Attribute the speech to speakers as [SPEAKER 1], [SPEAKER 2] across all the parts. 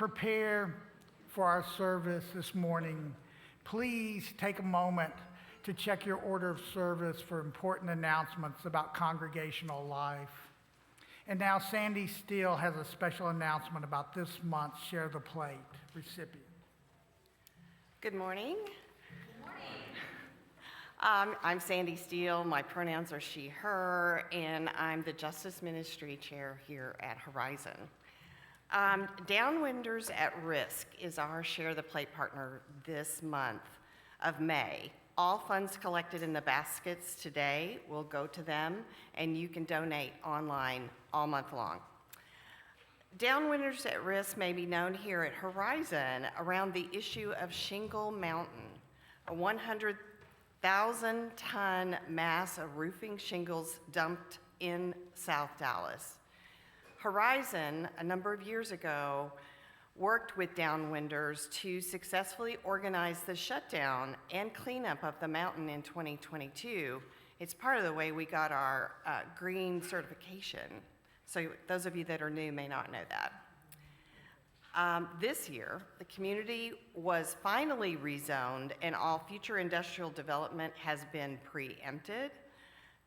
[SPEAKER 1] prepare for our service this morning, please take a moment to check your order of service for important announcements about congregational life. And now Sandy Steele has a special announcement about this month's Share the Plate recipient.
[SPEAKER 2] Good morning. Good morning. I'm Sandy Steele. My pronouns are she, her, and I'm the Justice Ministry Chair here at Horizon. Downwinders at Risk is our Share the Plate partner this month of May. All funds collected in the baskets today will go to them, and you can donate online all month long. Downwinders at Risk may be known here at Horizon around the issue of Shingle Mountain, a 100,000-ton mass of roofing shingles dumped in South Dallas. Horizon, a number of years ago, worked with Downwinders to successfully organize the shutdown and cleanup of the mountain in 2022. It's part of the way we got our green certification. So those of you that are new may not know that. This year, the community was finally rezoned and all future industrial development has been preempted.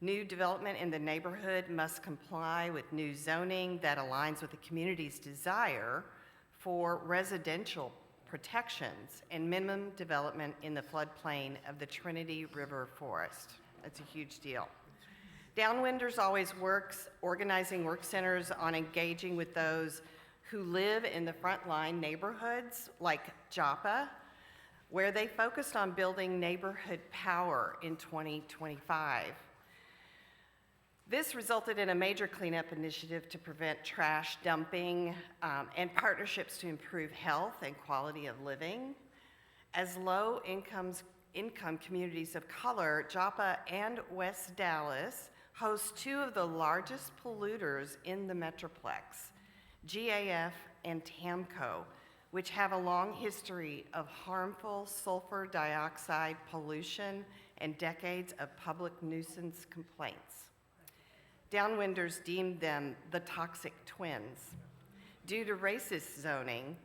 [SPEAKER 2] New development in the neighborhood must comply with new zoning that aligns with the community's desire for residential protections and minimum development in the floodplain of the Trinity River Forest. That's a huge deal. Downwinders always works organizing work centers on engaging with those who live in the frontline neighborhoods like Joppa, where they focused on building neighborhood power in 2025. This resulted in a major cleanup initiative to prevent trash dumping and partnerships to improve health and quality of living. As low-income communities of color, Joppa and West Dallas host two of the largest polluters in the Metroplex, GAF and TAMCO, which have a long history of harmful sulfur dioxide pollution and decades of public nuisance complaints. Downwinders deemed them the toxic twins. Due to racist zoning,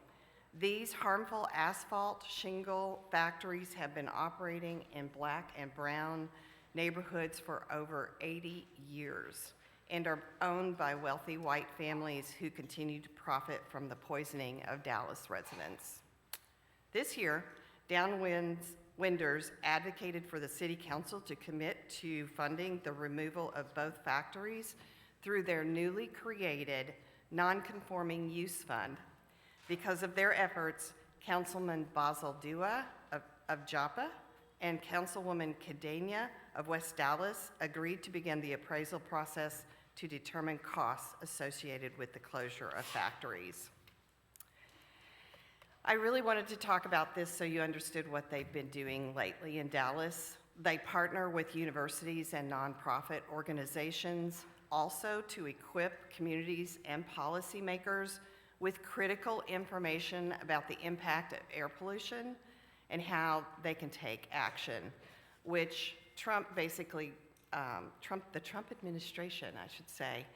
[SPEAKER 2] these harmful asphalt shingle factories have been operating in black and brown neighborhoods for over 80 years and are owned by wealthy white families who continue to profit from the poisoning of Dallas residents. This year, Downwinders advocated for the City Council to commit to funding the removal of both factories through their newly created non-conforming use fund. Because of their efforts, Councilman Basil Dua of Joppa and Councilwoman Cadena of West Dallas agreed to begin the appraisal process to determine costs associated with the closure of factories. I really wanted to talk about this so you understood what they've been doing lately in Dallas. They partner with universities and nonprofit organizations also to equip communities and policymakers with critical information about the impact of air pollution and how they can take action, which the Trump administration, I should say,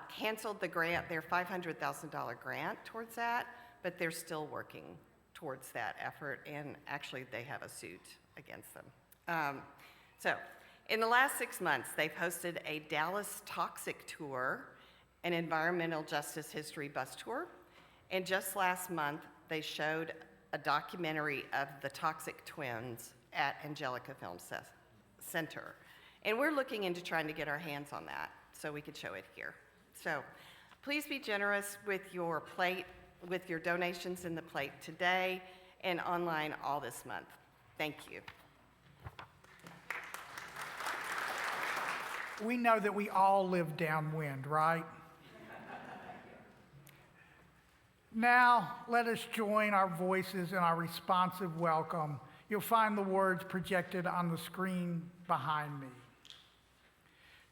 [SPEAKER 2] canceled the grant, their $500,000 grant towards that, but they're still working towards that effort, and actually they have a suit against them. So in the last 6 months, they've hosted a Dallas Toxic Tour, an environmental justice history bus tour, and just last month, they showed a documentary of the Toxic Twins at Angelica Film Center. And we're looking into trying to get our hands on that so we could show it here. So please be generous with your plate, with your donations in the plate today and online all this month. Thank you.
[SPEAKER 1] We know that we all live downwind, right? Now, let us join our voices in our responsive welcome. You'll find the words projected on the screen behind me.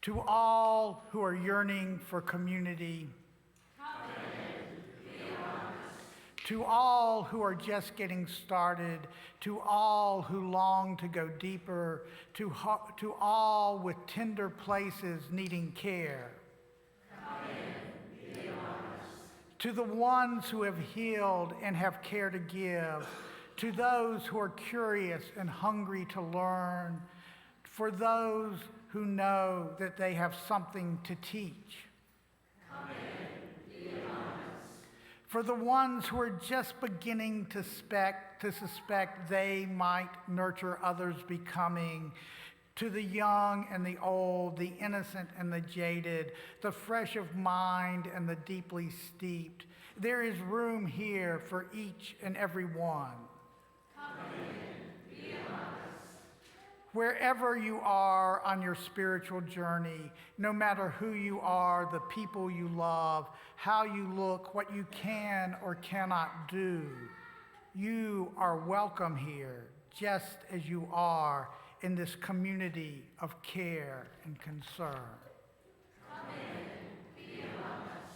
[SPEAKER 1] To all who are yearning for community, to all who are just getting started, to all who long to go deeper, to all with tender places needing care, to the ones who have healed and have care to give, to those who are curious and hungry to learn, for those who know that they have something to teach.
[SPEAKER 3] Come in, be among us.
[SPEAKER 1] For the ones who are just beginning to suspect they might nurture others becoming, to the young and the old, the innocent and the jaded, the fresh of mind and the deeply steeped, there is room here for each and every one.
[SPEAKER 3] Come in, be among us.
[SPEAKER 1] Wherever you are on your spiritual journey, no matter who you are, the people you love, how you look, what you can or cannot do, you are welcome here, just as you are in this community of care and concern.
[SPEAKER 3] Come in, be among us.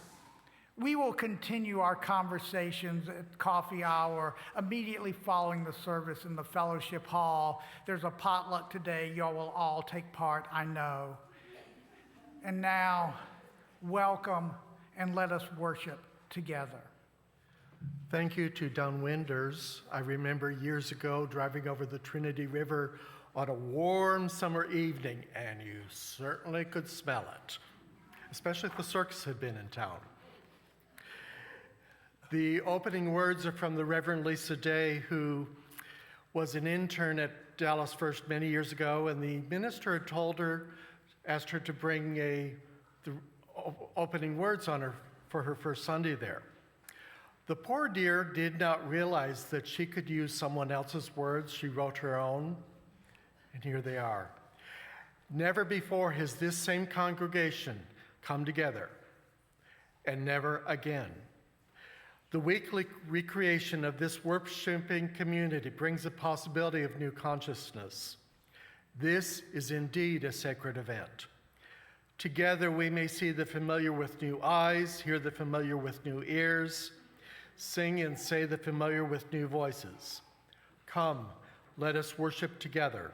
[SPEAKER 1] We will continue our conversations at coffee hour immediately following the service in the fellowship hall. There's a potluck today. Y'all will all take part, I know. And now, welcome and let us worship together.
[SPEAKER 4] Thank you to downwinders. I remember years ago driving over the Trinity River on a warm summer evening, and you certainly could smell it, especially if the circus had been in town. The opening words are from the Reverend Lisa Day, who was an intern at Dallas First many years ago, and the minister had asked her to bring the opening words for her first Sunday there. The poor dear did not realize that she could use someone else's words. She wrote her own, and here they are. Never before has this same congregation come together, and never again. The weekly recreation of this worshiping community brings the possibility of new consciousness. This is indeed a sacred event. Together we may see the familiar with new eyes, hear the familiar with new ears, sing and say the familiar with new voices. Come, let us worship together.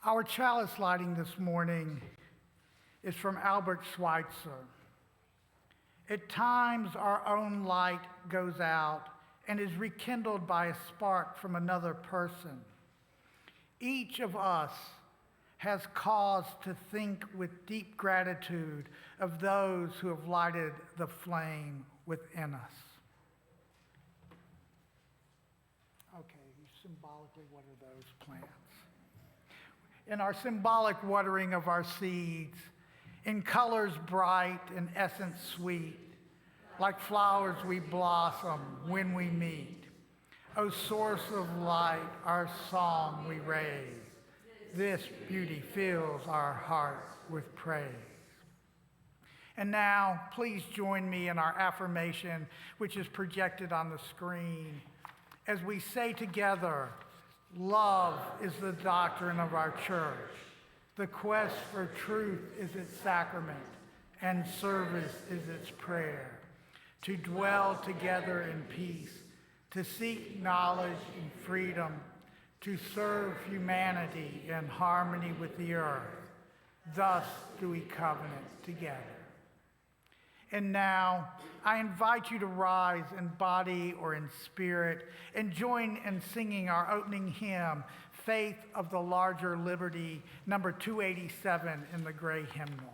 [SPEAKER 1] Our chalice lighting this morning is from Albert Schweitzer. At times, our own light goes out and is rekindled by a spark from another person. Each of us has cause to think with deep gratitude of those who have lighted the flame within us. Okay, symbolically, what are those plants? In our symbolic watering of our seeds, in colors bright and essence sweet, like flowers we blossom when we meet. O source of light, our song we raise. This beauty fills our heart with praise. And now, please join me in our affirmation, which is projected on the screen, as we say together, love is the doctrine of our church. The quest for truth is its sacrament, and service is its prayer. To dwell together in peace, to seek knowledge and freedom, to serve humanity in harmony with the earth. Thus do we covenant together. And now, I invite you to rise in body or in spirit and join in singing our opening hymn, Faith of the Larger Liberty, number 287 in the gray hymnal.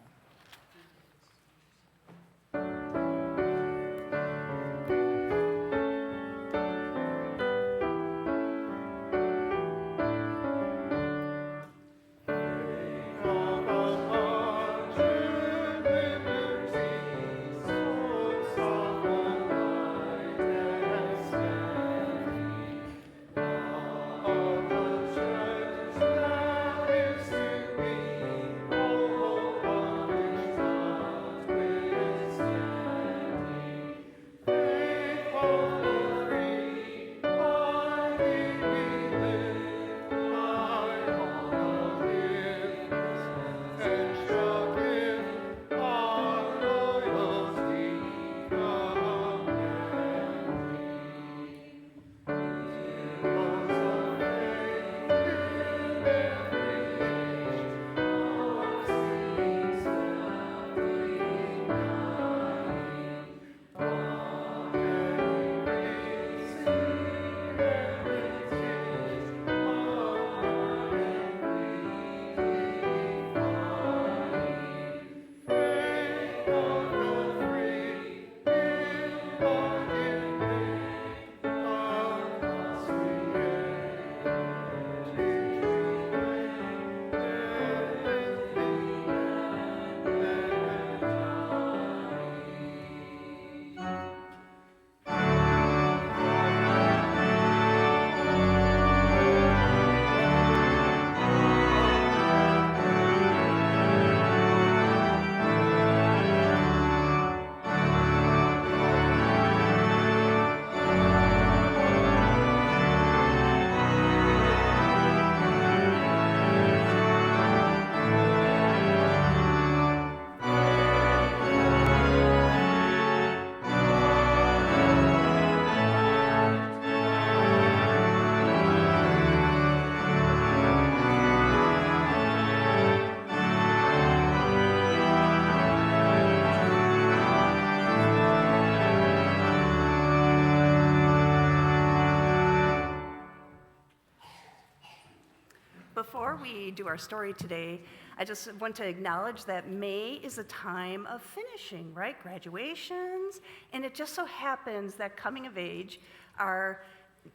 [SPEAKER 5] Before we do our story today, I just want to acknowledge that May is a time of finishing, right? Graduations, and it just so happens that coming of age, our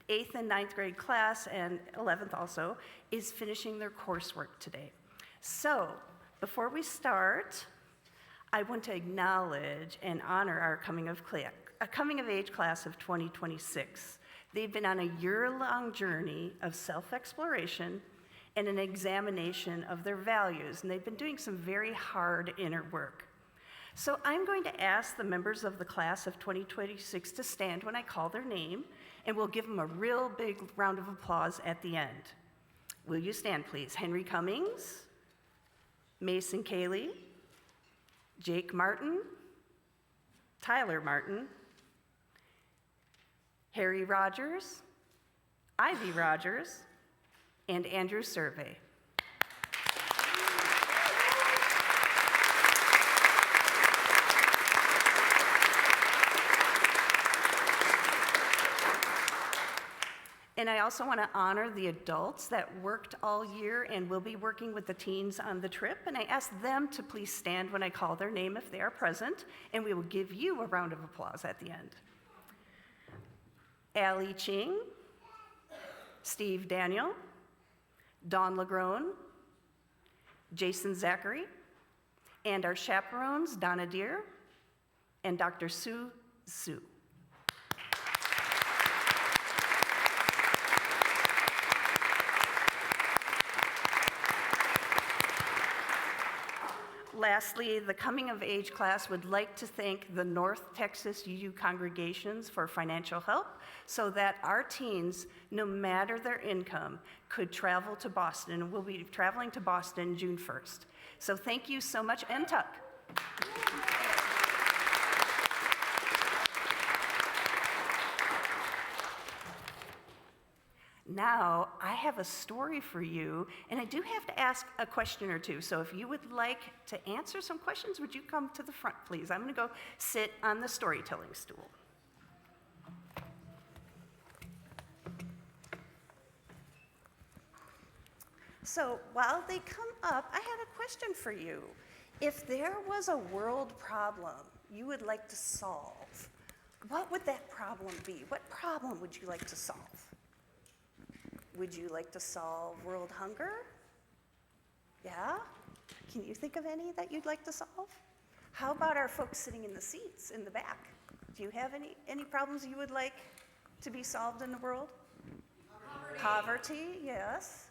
[SPEAKER 5] 8th and 9th grade class, and 11th also, is finishing their coursework today. So, before we start, I want to acknowledge and honor our coming of age class of 2026. They've been on a year-long journey of self-exploration and an examination of their values, and they've been doing some very hard inner work. So I'm going to ask the members of the class of 2026 to stand when I call their name, and we'll give them a real big round of applause at the end. Will you stand, please? Henry Cummings, Mason Cayley, Jake Martin, Tyler Martin, Harry Rogers, Ivy Rogers, and Andrew Survey. And I also want to honor the adults that worked all year and will be working with the teens on the trip. And I ask them to please stand when I call their name if they are present, and we will give you a round of applause at the end. Allie Ching, Steve Daniel, Dawn Lagrone, Jason Zachary, and our chaperones, Donna Deere and Dr. Sue Sue. Lastly, the coming of age class would like to thank the North Texas UU congregations for financial help so that our teens, no matter their income, could travel to Boston, and we'll be traveling to Boston June 1st. So thank you so much, and Tuck. Now, I have a story for you, and I do have to ask a question or two. So if you would like to answer some questions, would you come to the front, please? I'm going to go sit on the storytelling stool. So while they come up, I had a question for you. If there was a world problem you would like to solve, what would that problem be? What problem would you like to solve? Would you like to solve world hunger? Yeah? Can you think of any that you'd like to solve? How about our folks sitting in the seats in the back? Do you have any problems you would like to be solved in the world? Poverty, yes.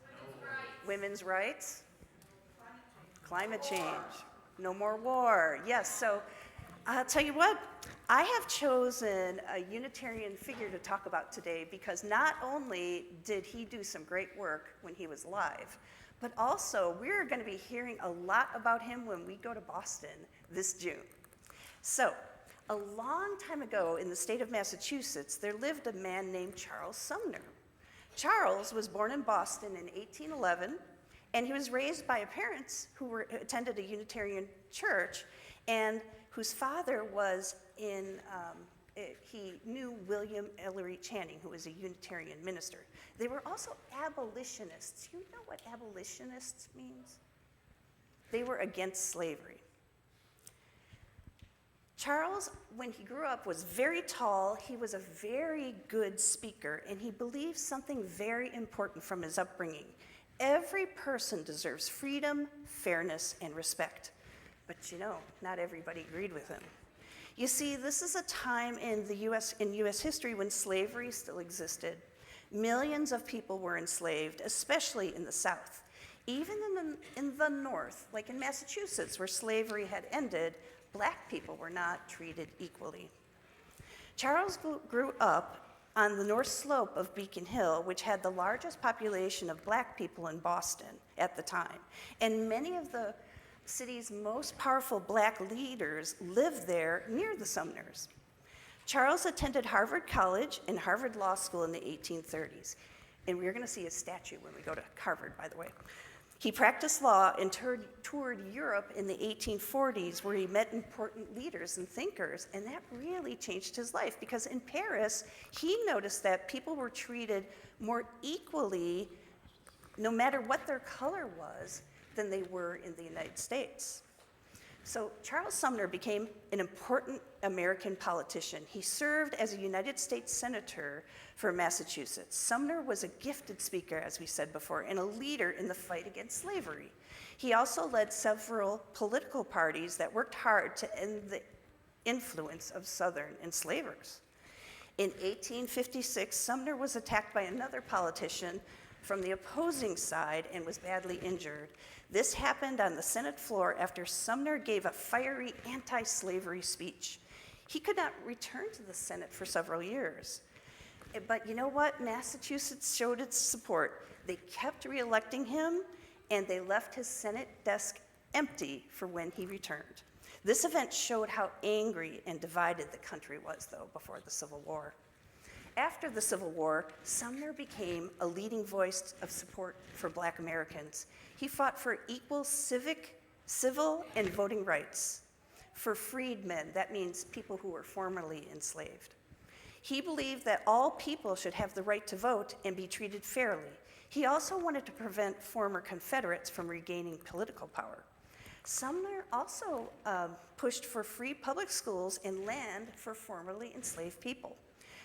[SPEAKER 5] Women's rights. Climate change. No more war. Yes, so I'll tell you what, I have chosen a Unitarian figure to talk about today because not only did he do some great work when he was alive, but also we're going to be hearing a lot about him when we go to Boston this June. So, a long time ago in the state of Massachusetts, there lived a man named Charles Sumner. Charles was born in Boston in 1811, and he was raised by parents who attended a Unitarian church, and whose father was he knew William Ellery Channing, who was a Unitarian minister. They were also abolitionists. You know what abolitionists means? They were against slavery. Charles, when he grew up, was very tall. He was a very good speaker, and he believed something very important from his upbringing. Every person deserves freedom, fairness, and respect. But not everybody agreed with him. You see, this is a time in U.S. history when slavery still existed. Millions of people were enslaved, especially in the South. Even in the North, like in Massachusetts, where slavery had ended, Black people were not treated equally. Charles grew up on the north slope of Beacon Hill, which had the largest population of Black people in Boston at the time. And many of the city's most powerful Black leaders lived there near the Sumners. Charles attended Harvard College and Harvard Law School in the 1830s. And we're going to see a statue when we go to Harvard, by the way. He practiced law and toured Europe in the 1840s, where he met important leaders and thinkers, and that really changed his life, because in Paris, he noticed that people were treated more equally, no matter what their color was, than they were in the United States. So Charles Sumner became an important American politician. He served as a United States Senator for Massachusetts. Sumner was a gifted speaker, as we said before, and a leader in the fight against slavery. He also led several political parties that worked hard to end the influence of Southern enslavers. In 1856, Sumner was attacked by another politician from the opposing side and was badly injured. This happened on the Senate floor after Sumner gave a fiery anti-slavery speech. He could not return to the Senate for several years. But you know what? Massachusetts showed its support. They kept re-electing him, and they left his Senate desk empty for when he returned. This event showed how angry and divided the country was, though, before the Civil War. After the Civil War, Sumner became a leading voice of support for Black Americans. He fought for equal civil, and voting rights. For freedmen, that means people who were formerly enslaved. He believed that all people should have the right to vote and be treated fairly. He also wanted to prevent former Confederates from regaining political power. Sumner also pushed for free public schools and land for formerly enslaved people.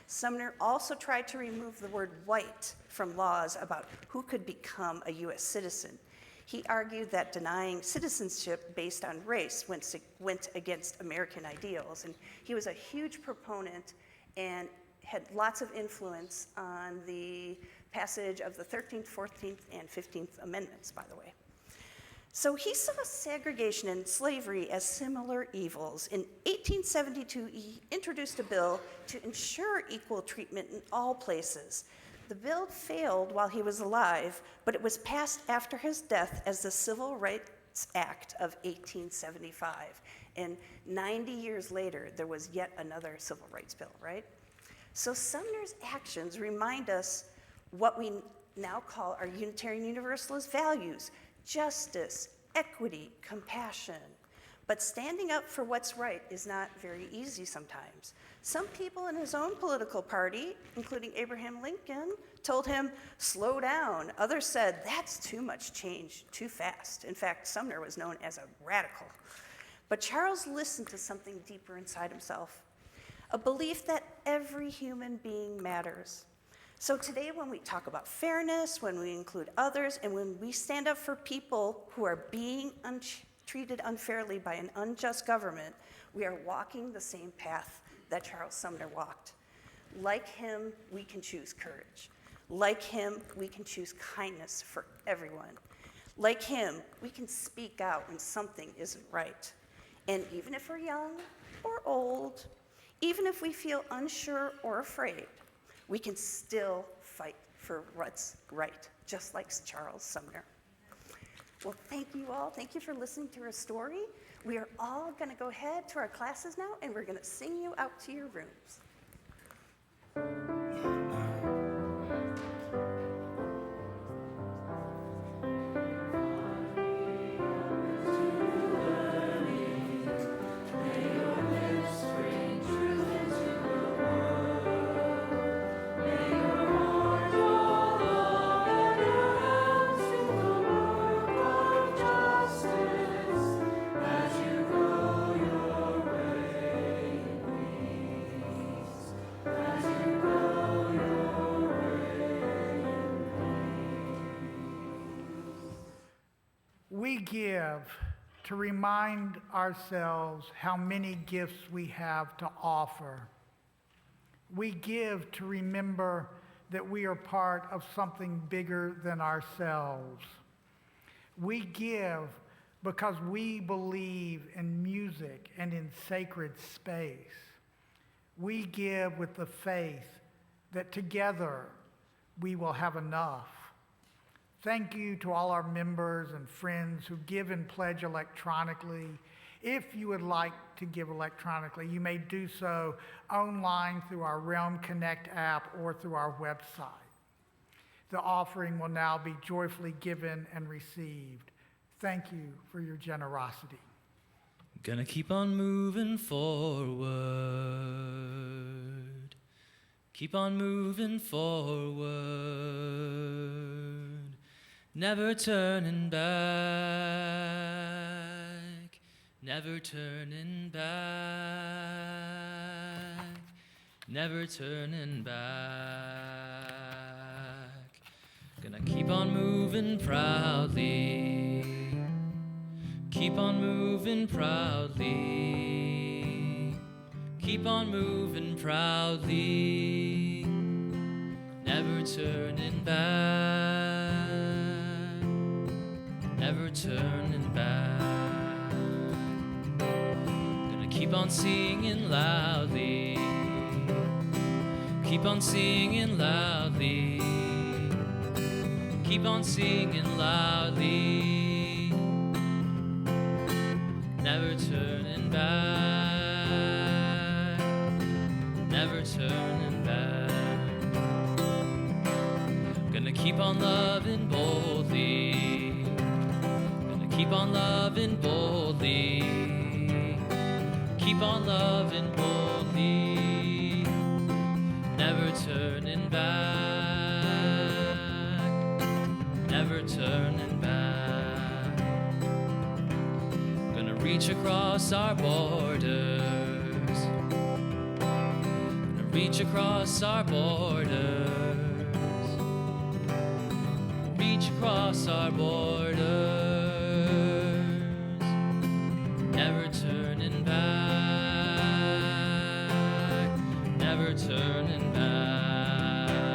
[SPEAKER 5] Sumner also tried to remove the word white from laws about who could become a U.S. citizen. He argued that denying citizenship based on race went against American ideals, and he was a huge proponent and had lots of influence on the passage of the 13th, 14th, and 15th Amendments, by the way. So he saw segregation and slavery as similar evils. In 1872, he introduced a bill to ensure equal treatment in all places. The bill failed while he was alive, but it was passed after his death as the Civil Rights Act of 1875. And 90 years later, there was yet another civil rights bill, right? So Sumner's actions remind us what we now call our Unitarian Universalist values: justice, equity, compassion. But standing up for what's right is not very easy sometimes. Some people in his own political party, including Abraham Lincoln, told him, slow down. Others said, that's too much change, too fast. In fact, Sumner was known as a radical. But Charles listened to something deeper inside himself, a belief that every human being matters. So today, when we talk about fairness, when we include others, and when we stand up for people who are being treated unfairly by an unjust government, we are walking the same path that Charles Sumner walked. Like him, we can choose courage. Like him, we can choose kindness for everyone. Like him, we can speak out when something isn't right. And even if we're young or old, even if we feel unsure or afraid, we can still fight for what's right, just like Charles Sumner. Well, thank you all. Thank you for listening to our story. We are all going to go ahead to our classes now, and we're going to sing you out to your rooms.
[SPEAKER 1] We give to remind ourselves how many gifts we have to offer. We give to remember that we are part of something bigger than ourselves. We give because we believe in music and in sacred space. We give with the faith that together we will have enough. Thank you to all our members and friends who give and pledge electronically. If you would like to give electronically, you may do so online through our Realm Connect app or through our website. The offering will now be joyfully given and received. Thank you for your generosity.
[SPEAKER 6] Gonna keep on moving forward. Keep on moving forward. Never turning back. Never turning back. Never turning back. Gonna keep on moving proudly. Keep on moving proudly. Keep on moving proudly. Never turning back. Never turning back. Gonna keep on singing loudly. Keep on singing loudly. Keep on singing loudly. Never turning back. Never turning back. Gonna keep on loving boldly. Gonna keep on loving boldly. Keep on loving boldly. Never turning back. Never turning back. Gonna reach across our borders. Gonna reach across our borders. Reach across our borders. Never turning back. Never turning back.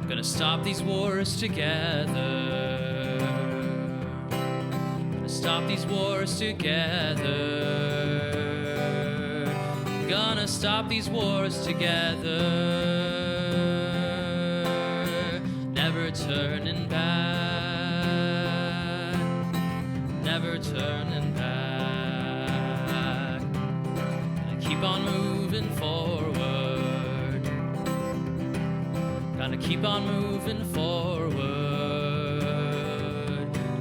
[SPEAKER 6] Gonna stop these wars together. Gonna stop these wars together. Gonna stop these wars together. Never turning back. Never turning back. keep on moving forward.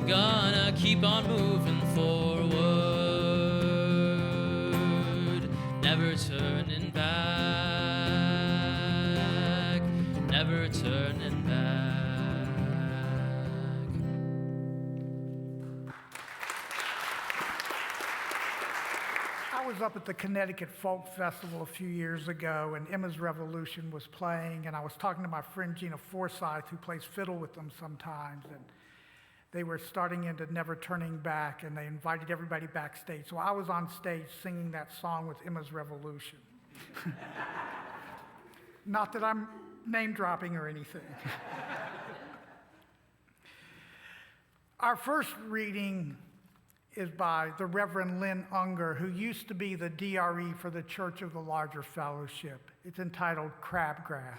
[SPEAKER 6] Gonna keep on moving forward. Never turning back. Never turning back.
[SPEAKER 1] I was up at the Connecticut Folk Festival a few years ago, and Emma's Revolution was playing, and I was talking to my friend Gina Forsyth, who plays fiddle with them sometimes, and they were starting into Never Turning Back, and they invited everybody backstage. So I was on stage singing that song with Emma's Revolution. Not that I'm name dropping or anything. Our first reading is by the Reverend Lynn Ungar, who used to be the DRE for the Church of the Larger Fellowship. It's entitled Crabgrass.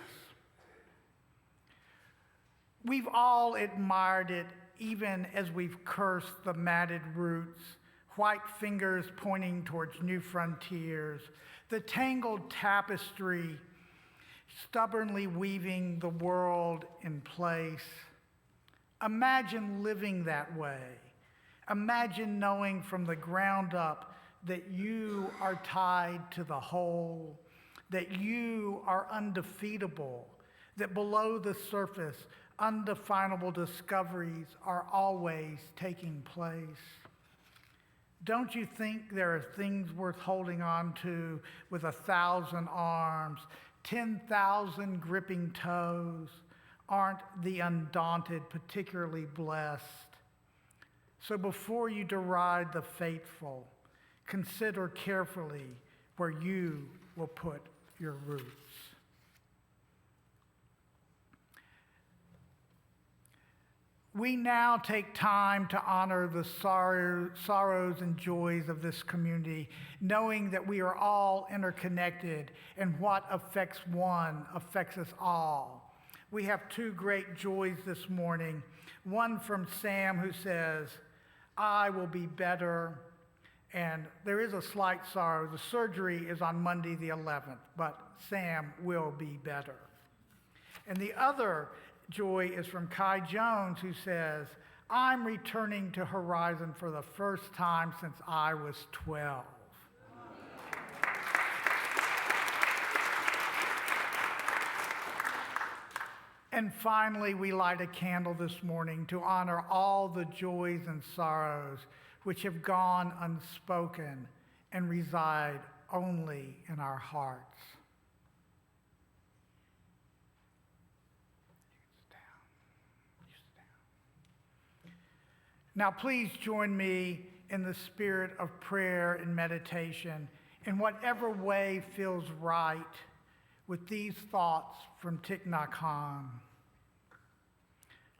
[SPEAKER 1] We've all admired it, even as we've cursed the matted roots, white fingers pointing towards new frontiers, the tangled tapestry stubbornly weaving the world in place. Imagine living that way. Imagine knowing from the ground up that you are tied to the whole, that you are undefeatable, that below the surface, undefinable discoveries are always taking place. Don't you think there are things worth holding on to with 1,000 arms, 10,000 gripping toes? Aren't the undaunted particularly blessed? So before you deride the faithful, consider carefully where you will put your roots. We now take time to honor the sorrows and joys of this community, knowing that we are all interconnected and what affects one affects us all. We have two great joys this morning. One from Sam, who says, I will be better. And there is a slight sorrow. The surgery is on Monday the 11th, but Sam will be better. And the other joy is from Kai Jones, who says, I'm returning to Horizon for the first time since I was 12. And finally, we light a candle this morning to honor all the joys and sorrows which have gone unspoken and reside only in our hearts. Now, please join me in the spirit of prayer and meditation in whatever way feels right with these thoughts from Thich Nhat Hanh.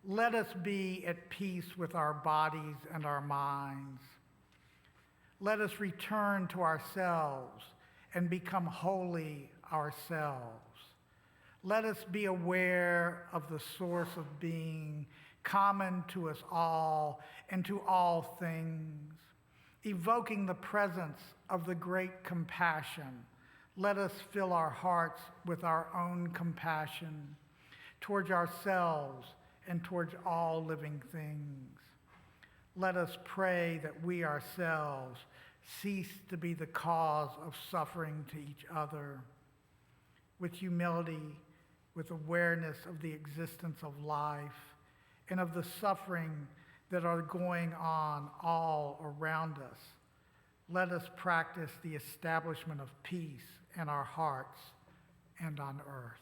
[SPEAKER 1] Let us be at peace with our bodies and our minds. Let us return to ourselves and become holy ourselves. Let us be aware of the source of being common to us all and to all things, evoking the presence of the great compassion. Let us fill our hearts with our own compassion towards ourselves and towards all living things. Let us pray that we ourselves cease to be the cause of suffering to each other. With humility, with awareness of the existence of life and of the suffering that are going on all around us, let us practice the establishment of peace in our hearts and on earth.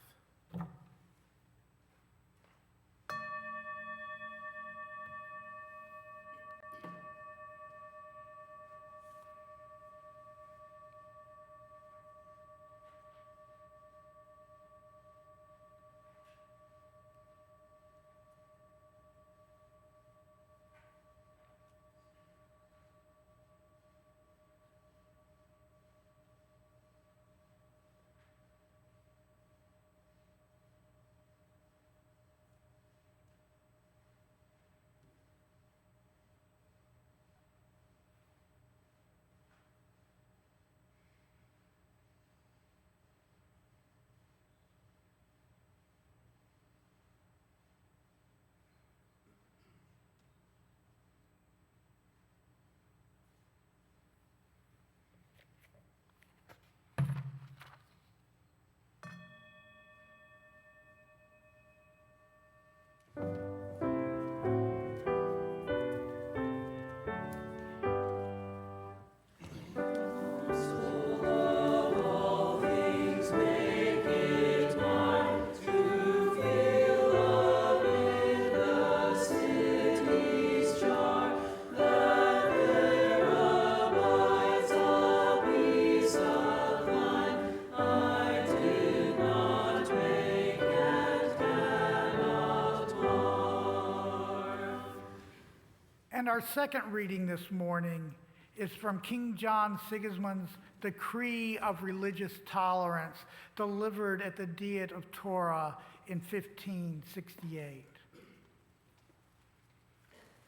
[SPEAKER 1] And our second reading this morning is from King John Sigismund's Decree of Religious Tolerance, delivered at the Diet of Torda in 1568.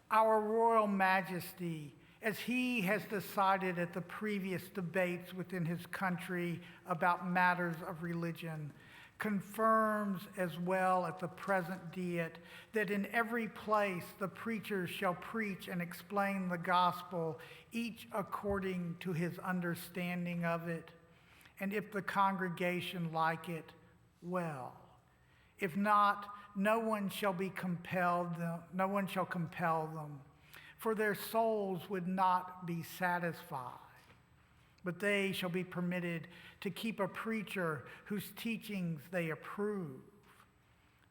[SPEAKER 1] Our Royal Majesty, as he has decided at the previous debates within his country about matters of religion, confirms as well at the present Diet that in every place the preachers shall preach and explain the gospel, each according to his understanding of it, and if the congregation like it, well. If not, no one shall compel them, for their souls would not be satisfied. But they shall be permitted to keep a preacher whose teachings they approve.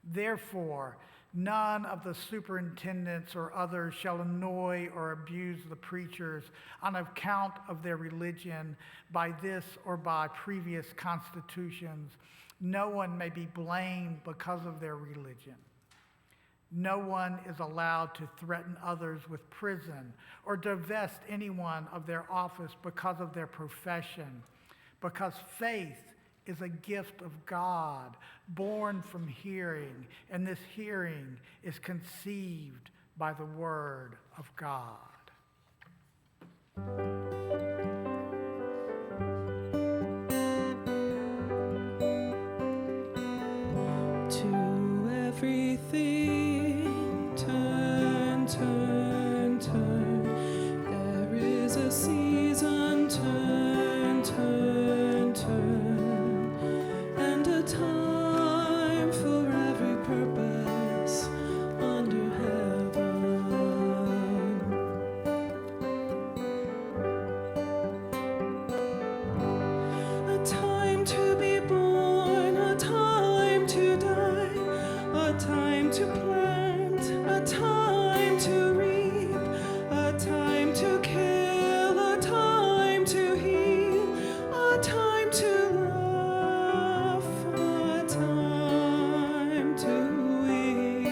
[SPEAKER 1] Therefore, none of the superintendents or others shall annoy or abuse the preachers on account of their religion by this or by previous constitutions. No one may be blamed because of their religion. No one is allowed to threaten others with prison or divest anyone of their office because of their profession, because faith is a gift of God, born from hearing, and this hearing is conceived by the word of God.
[SPEAKER 7] To everything, turn, turn, turn. There is a season, turn, turn, turn. And a time for every purpose under heaven. A time to be born, a time to die, a time to plant, a time to reap, a time to kill, a time to heal, a time to laugh, a time to weep.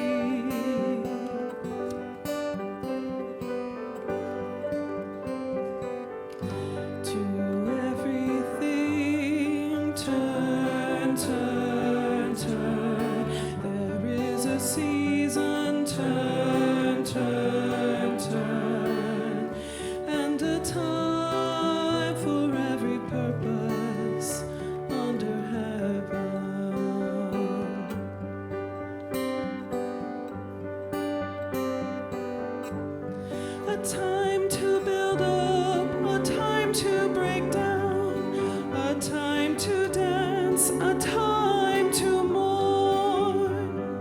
[SPEAKER 7] To everything, turn, turn, turn. There is a season, turn, turn, turn. And a time for every purpose under heaven. A time to build up, a time to break down, a time to dance, a time to mourn,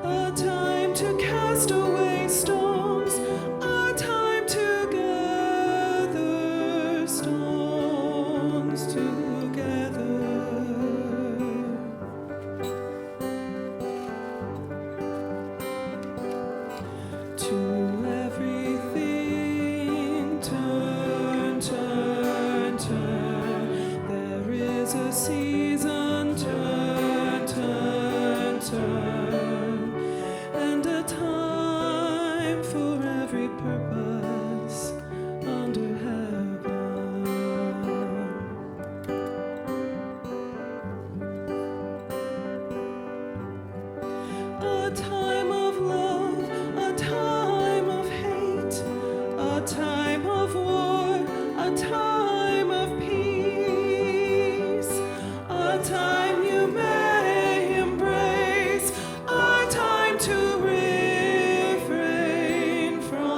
[SPEAKER 7] a time to cast away stones, a time to gather stones together. To everything, turn, turn, turn. There is a season, turn, turn, turn. And a time for every purpose under heaven. A time of love, a time of hate, a time of war, a time of peace, a time you may embrace, a time to refrain from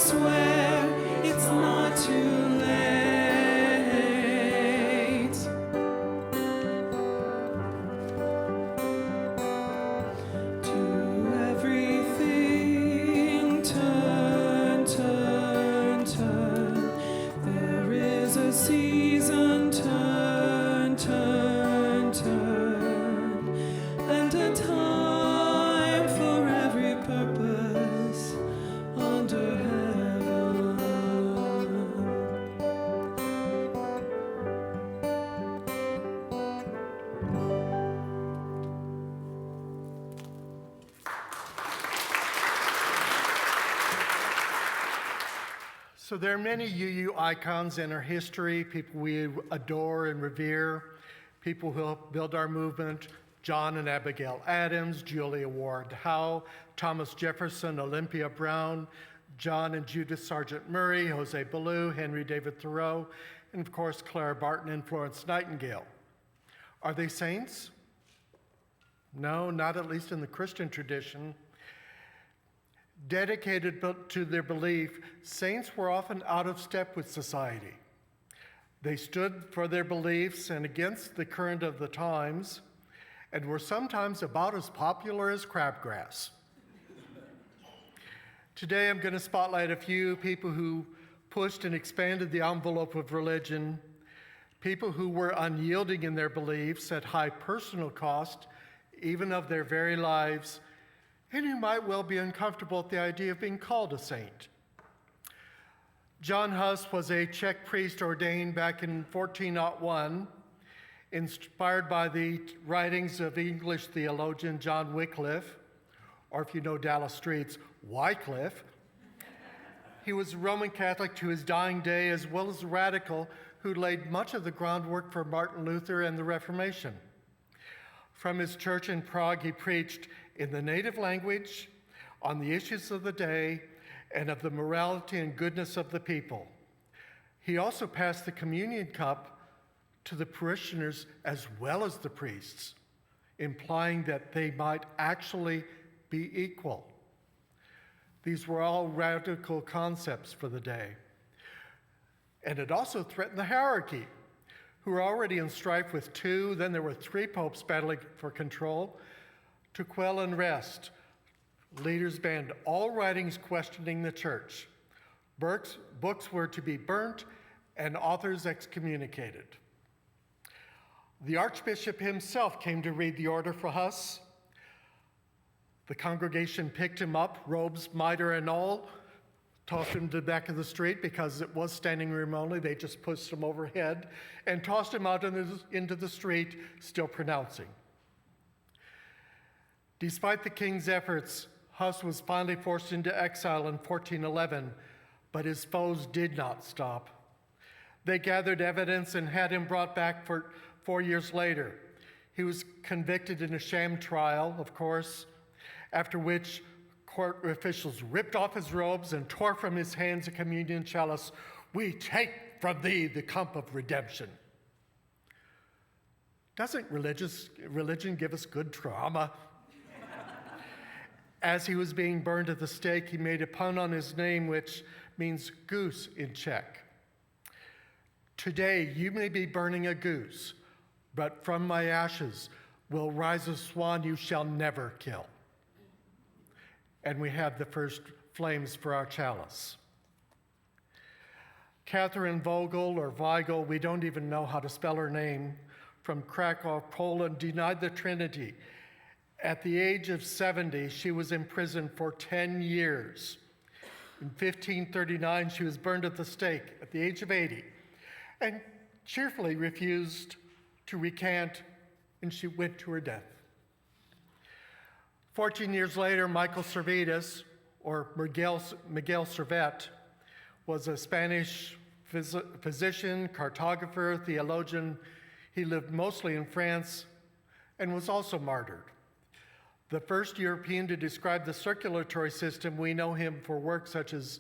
[SPEAKER 7] swear it's not too late. To everything turn, turn, turn. There is a season, turn, turn, turn, and a time for every purpose under heaven.
[SPEAKER 4] So there are many UU icons in our history, people we adore and revere, people who helped build our movement: John and Abigail Adams, Julia Ward Howe, Thomas Jefferson, Olympia Brown, John and Judith Sargent Murray, Jose Ballou, Henry David Thoreau, and of course Clara Barton and Florence Nightingale. Are they saints? No, not at least in the Christian tradition. Dedicated to their belief, saints were often out of step with society. They stood for their beliefs and against the current of the times, and were sometimes about as popular as crabgrass. Today I'm going to spotlight a few people who pushed and expanded the envelope of religion, people who were unyielding in their beliefs at high personal cost, even of their very lives, and who might well be uncomfortable at the idea of being called a saint. John Huss was a Czech priest ordained back in 1401, inspired by the writings of English theologian John Wycliffe, or if you know Dallas streets, Wycliffe. He was a Roman Catholic to his dying day, as well as a radical who laid much of the groundwork for Martin Luther and the Reformation. From his church in Prague, he preached in the native language on the issues of the day and of the morality and goodness of the people. He also passed the communion cup to the parishioners as well as the priests, implying that they might actually be equal. These were all radical concepts for the day. And it also threatened the hierarchy, who were already in strife with two, then there were three popes battling for control. To quell unrest, leaders banned all writings questioning the church. Books were to be burnt and authors excommunicated. The Archbishop himself came to read the order for Huss. The congregation picked him up, robes, mitre, and all, tossed him to the back of the street because it was standing room only. They just pushed him overhead and tossed him out into the street, still pronouncing. Despite the king's efforts, Huss was finally forced into exile in 1411, but his foes did not stop. They gathered evidence and had him brought back for 4 years later. He was convicted in a sham trial, of course, after which court officials ripped off his robes and tore from his hands a communion chalice. "We take from thee the cup of redemption." Doesn't religion give us good trauma? As he was being burned at the stake, he made a pun on his name, which means goose in Czech. Today, you may be burning a goose, but from my ashes will rise a swan you shall never kill. And we have the first flames for our chalice. Catherine Vogel, or Weigel, we don't even know how to spell her name, from Krakow, Poland, denied the Trinity. At the age of 70, she was imprisoned for 10 years. In 1539, she was burned at the stake at the age of 80, and cheerfully refused to recant, and she went to her death. 14 years later, Michael Servetus, or Miguel Servet, was a Spanish physician, cartographer, theologian. He lived mostly in France and was also martyred. The first European to describe the circulatory system, we know him for work such as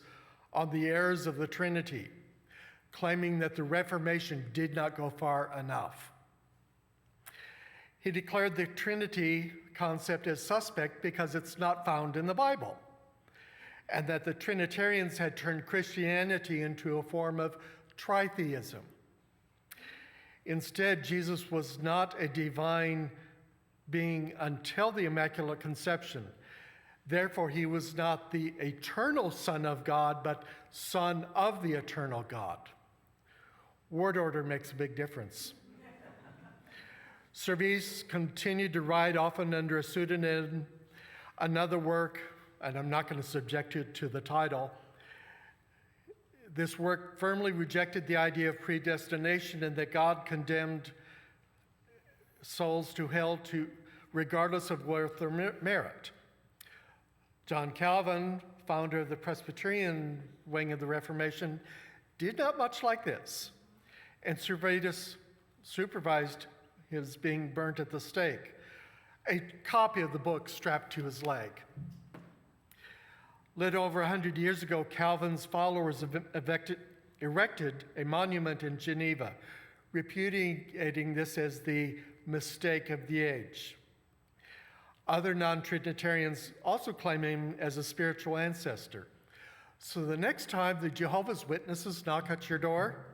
[SPEAKER 4] On the Errors of the Trinity, claiming that the Reformation did not go far enough. He declared the Trinity concept as suspect because it's not found in the Bible. and that the Trinitarians had turned Christianity into a form of tritheism. Instead, Jesus was not a divine being until the Immaculate Conception. Therefore, he was not the eternal Son of God, but Son of the eternal God. Word order makes a big difference. Servais continued to write, often under a pseudonym, another work, and I'm not going to subject you to the title. This work firmly rejected the idea of predestination and that God condemned souls to hell regardless of worth or merit. John Calvin, founder of the Presbyterian wing of the Reformation, did not much like this, and Servetus supervised his being burnt at the stake, a copy of the book strapped to his leg. Little over 100 years ago, Calvin's followers erected a monument in Geneva, repudiating this as the mistake of the age. Other non-Trinitarians also claim him as a spiritual ancestor. So the next time the Jehovah's Witnesses knock at your door,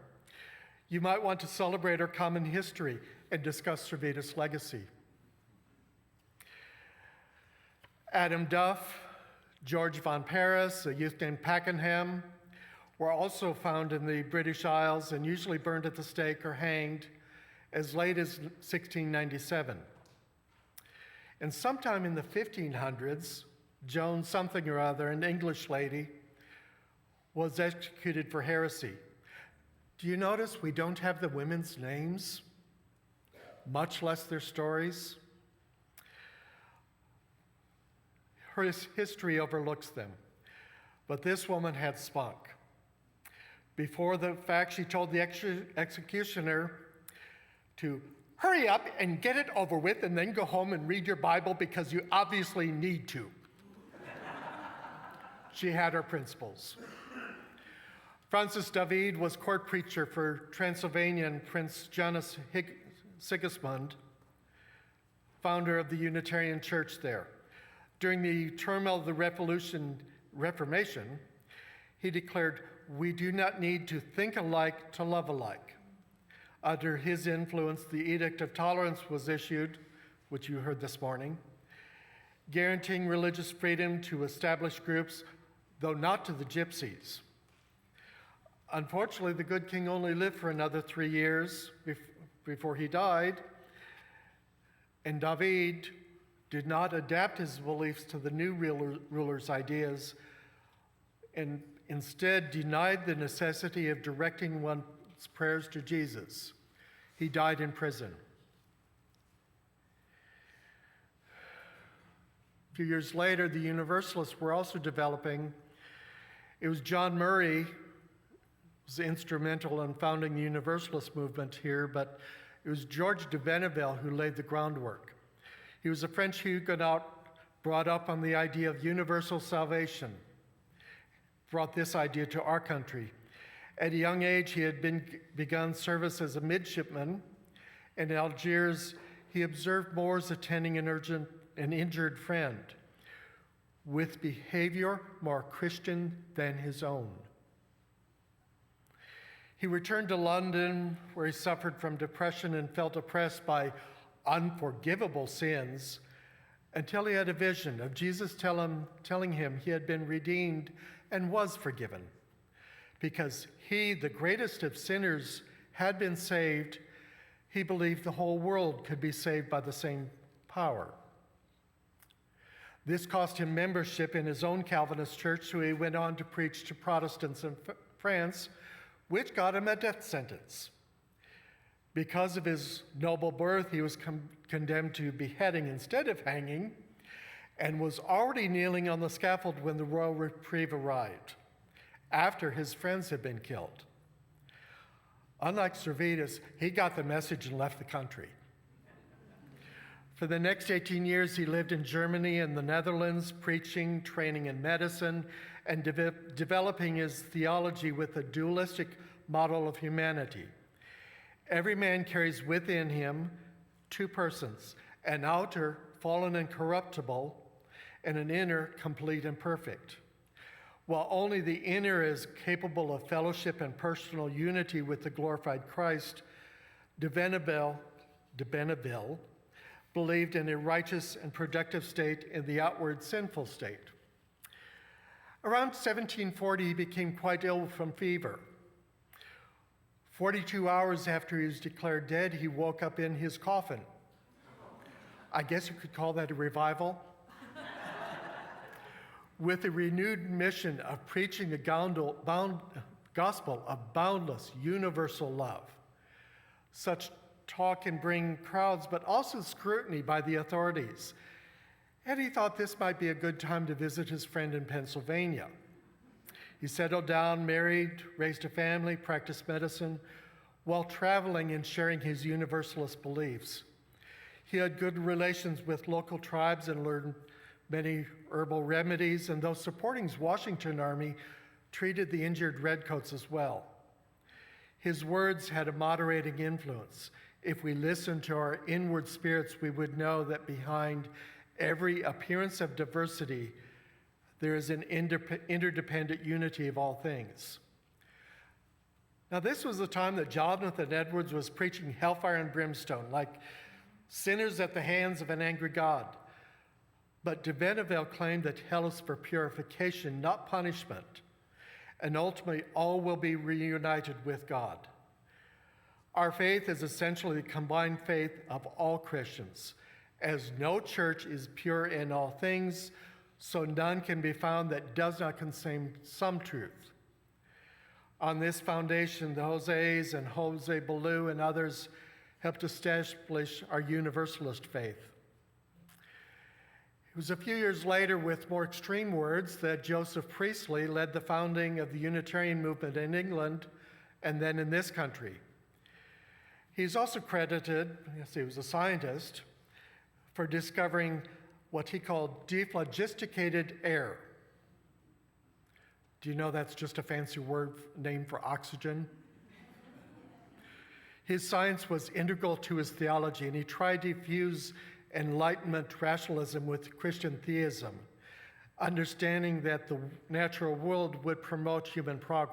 [SPEAKER 4] you might want to celebrate our common history and discuss Servetus' legacy. Adam Duff, George von Paris, a youth named Pakenham, were also found in the British Isles and usually burned at the stake or hanged as late as 1697. And sometime in the 1500s, Joan something or other, an English lady, was executed for heresy. Do you notice we don't have the women's names, much less their stories? Her history overlooks them, but this woman had spunk. Before the fact, she told the executioner to hurry up and get it over with and then go home and read your Bible because you obviously need to. She had her principles. Francis David was court preacher for Transylvanian Prince Jonas Sigismund, founder of the Unitarian Church there. During the turmoil of the Reformation, he declared, "We do not need to think alike to love alike." Under his influence, the Edict of Tolerance was issued, which you heard this morning, guaranteeing religious freedom to established groups, though not to the gypsies. Unfortunately, the good king only lived for another 3 years before he died, and David did not adapt his beliefs to the new ruler's ideas and instead denied the necessity of directing one's prayers to Jesus. He died in prison. A few years later, the Universalists were also developing. It was John Murray who was instrumental in founding the Universalist movement here, but it was George de Benneville who laid the groundwork. He was a French Huguenot brought up on the idea of universal salvation, brought this idea to our country. At a young age, he had begun service as a midshipman. In Algiers, he observed Moors attending an injured friend with behavior more Christian than his own. He returned to London, where he suffered from depression and felt oppressed by unforgivable sins, until he had a vision of Jesus telling him he had been redeemed and was forgiven. Because he, the greatest of sinners, had been saved, he believed the whole world could be saved by the same power. This cost him membership in his own Calvinist church, so he went on to preach to Protestants in France, which got him a death sentence. Because of his noble birth, he was condemned to beheading instead of hanging, and was already kneeling on the scaffold when the royal reprieve arrived, after his friends had been killed. Unlike Servetus, he got the message and left the country. For the next 18 years, he lived in Germany and the Netherlands, preaching, training in medicine, and developing his theology with a dualistic model of humanity. Every man carries within him two persons, an outer, fallen and corruptible, and an inner, complete and perfect. While only the inner is capable of fellowship and personal unity with the glorified Christ, de Benneville believed in a righteous and productive state in the outward sinful state. Around 1740, he became quite ill from fever. 42 hours after he was declared dead, he woke up in his coffin. I guess you could call that a revival. With a renewed mission of preaching the gospel of boundless, universal love. Such talk can bring crowds, but also scrutiny by the authorities. And he thought this might be a good time to visit his friend in Pennsylvania. He settled down, married, raised a family, practiced medicine, while traveling and sharing his Universalist beliefs. He had good relations with local tribes and learned many herbal remedies, and those supporting his Washington army treated the injured redcoats as well. His words had a moderating influence. If we listened to our inward spirits, we would know that behind every appearance of diversity, there is an interdependent unity of all things. Now, this was the time that Jonathan Edwards was preaching hellfire and brimstone, like sinners at the hands of an angry God. But de Benneville claimed that hell is for purification, not punishment, and ultimately all will be reunited with God. Our faith is essentially the combined faith of all Christians, as no church is pure in all things, so none can be found that does not contain some truth. On this foundation, the Jose's and Jose Ballou and others helped establish our Universalist faith. It was a few years later, with more extreme words, that Joseph Priestley led the founding of the Unitarian movement in England and then in this country. He's also credited, yes, he was a scientist, for discovering what he called dephlogisticated air. Do you know that's just a fancy word name for oxygen? His science was integral to his theology, and he tried to fuse Enlightenment rationalism with Christian theism, understanding that the natural world would promote human progress.